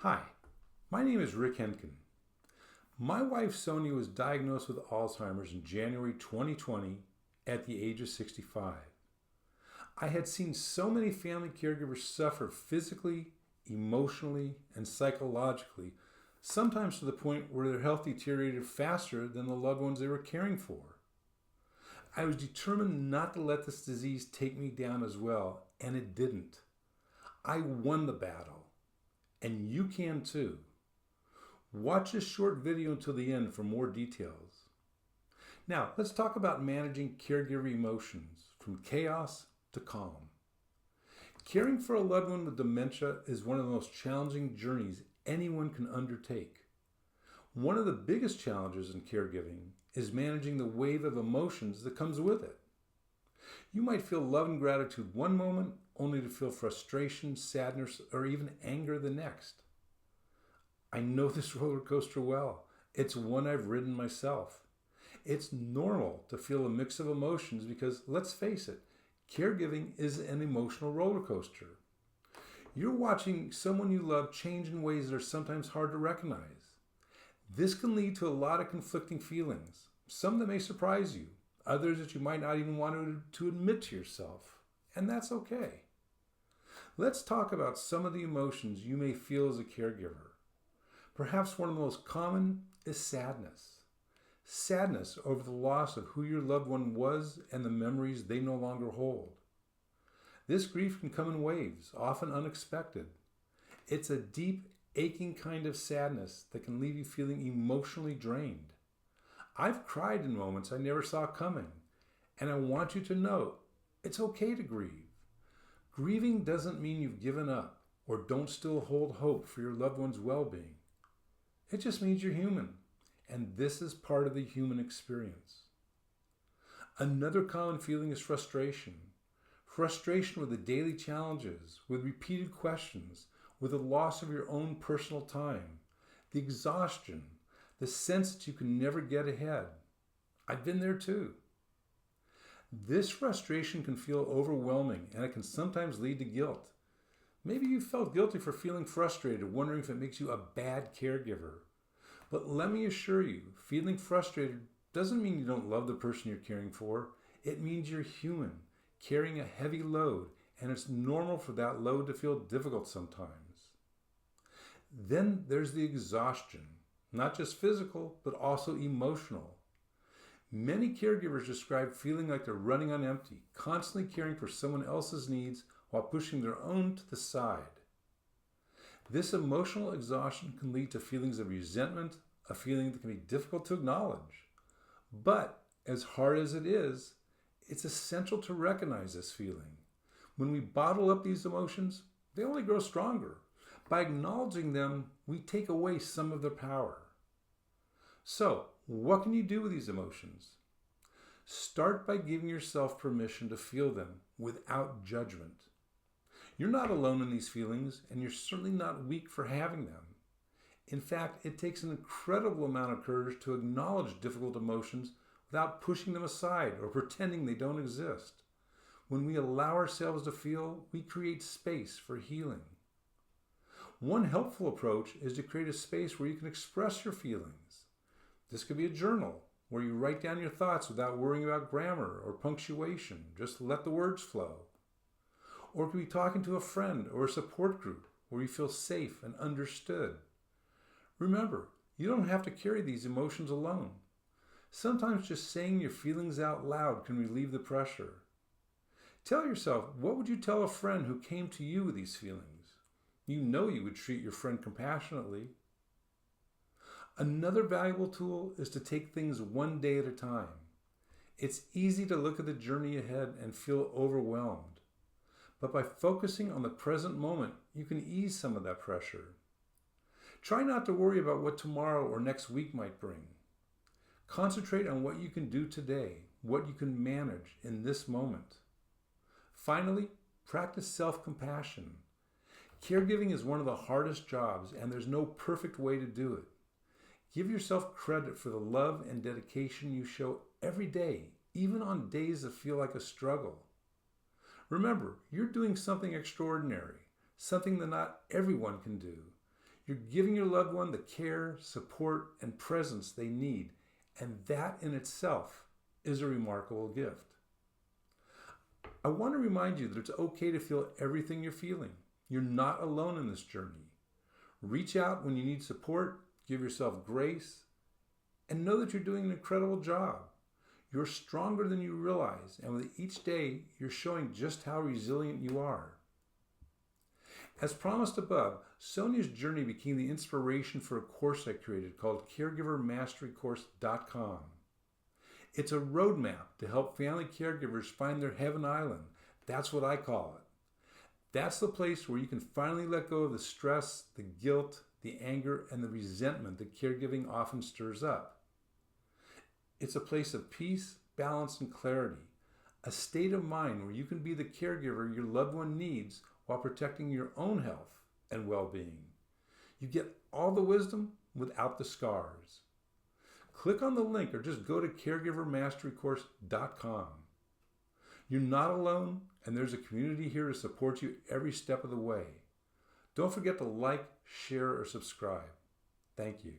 Hi, my name is 𝗥𝗲𝗀𝗃𝗀. My wife Sonia was diagnosed with Alzheimer's in January 2020 at the age of 65. I had seen so many family caregivers suffer physically, emotionally, and psychologically, sometimes to the point where their health deteriorated faster than the loved ones they were caring for. I was determined not to let this disease take me down as well, and it didn't. I won the battle. And you can too. Watch this short video until the end for more details. Now, let's talk about managing caregiver emotions from chaos to calm. Caring for a loved one with dementia is one of the most challenging journeys anyone can undertake. One of the biggest challenges in caregiving is managing the wave of emotions that comes with it. You might feel love and gratitude one moment, only to feel frustration, sadness, or even anger the next. I know this roller coaster well. It's one I've ridden myself. It's normal to feel a mix of emotions because, let's face it, caregiving is an emotional roller coaster. You're watching someone you love change in ways that are sometimes hard to recognize. This can lead to a lot of conflicting feelings, some that may surprise you, others that you might not even want to admit to yourself, and that's okay. Let's talk about some of the emotions you may feel as a caregiver. Perhaps one of the most common is sadness. Sadness over the loss of who your loved one was and the memories they no longer hold. This grief can come in waves, often unexpected. It's a deep, aching kind of sadness that can leave you feeling emotionally drained. I've cried in moments I never saw coming, and I want you to know it's okay to grieve. Grieving doesn't mean you've given up or don't still hold hope for your loved one's well-being. It just means you're human, and this is part of the human experience. Another common feeling is frustration. Frustration with the daily challenges, with repeated questions, with the loss of your own personal time, the exhaustion, the sense that you can never get ahead. I've been there too. This frustration can feel overwhelming, and it can sometimes lead to guilt. Maybe you felt guilty for feeling frustrated, wondering if it makes you a bad caregiver. But let me assure you, feeling frustrated doesn't mean you don't love the person you're caring for. It means you're human, carrying a heavy load, and it's normal for that load to feel difficult sometimes. Then there's the exhaustion, not just physical, but also emotional. Many caregivers describe feeling like they're running on empty, constantly caring for someone else's needs while pushing their own to the side. This emotional exhaustion can lead to feelings of resentment, a feeling that can be difficult to acknowledge. But as hard as it is, it's essential to recognize this feeling. When we bottle up these emotions, they only grow stronger. By acknowledging them, we take away some of their power. So, what can you do with these emotions? Start by giving yourself permission to feel them without judgment. You're not alone in these feelings, and you're certainly not weak for having them. In fact, it takes an incredible amount of courage to acknowledge difficult emotions without pushing them aside or pretending they don't exist. When we allow ourselves to feel, we create space for healing. One helpful approach is to create a space where you can express your feelings. This could be a journal where you write down your thoughts without worrying about grammar or punctuation. Just let the words flow. Or it could be talking to a friend or a support group where you feel safe and understood. Remember, you don't have to carry these emotions alone. Sometimes just saying your feelings out loud can relieve the pressure. Tell yourself, what would you tell a friend who came to you with these feelings? You know you would treat your friend compassionately. Another valuable tool is to take things one day at a time. It's easy to look at the journey ahead and feel overwhelmed. But by focusing on the present moment, you can ease some of that pressure. Try not to worry about what tomorrow or next week might bring. Concentrate on what you can do today, what you can manage in this moment. Finally, practice self-compassion. Caregiving is one of the hardest jobs, and there's no perfect way to do it. Give yourself credit for the love and dedication you show every day, even on days that feel like a struggle. Remember, you're doing something extraordinary, something that not everyone can do. You're giving your loved one the care, support, and presence they need, and that in itself is a remarkable gift. I want to remind you that it's okay to feel everything you're feeling. You're not alone in this journey. Reach out when you need support, give yourself grace, and know that you're doing an incredible job. You're stronger than you realize, and with each day, you're showing just how resilient you are. As promised above, Sonia's journey became the inspiration for a course I created called caregivermasterycourse.com. It's a roadmap to help family caregivers find their heaven island. That's what I call it. That's the place where you can finally let go of the stress, the guilt, the anger, and the resentment that caregiving often stirs up. It's a place of peace, balance, and clarity, a state of mind where you can be the caregiver your loved one needs while protecting your own health and well-being. You get all the wisdom without the scars. Click on the link or just go to caregivermasterycourse.com. You're not alone, and there's a community here to support you every step of the way. Don't forget to like, share, or subscribe. Thank you.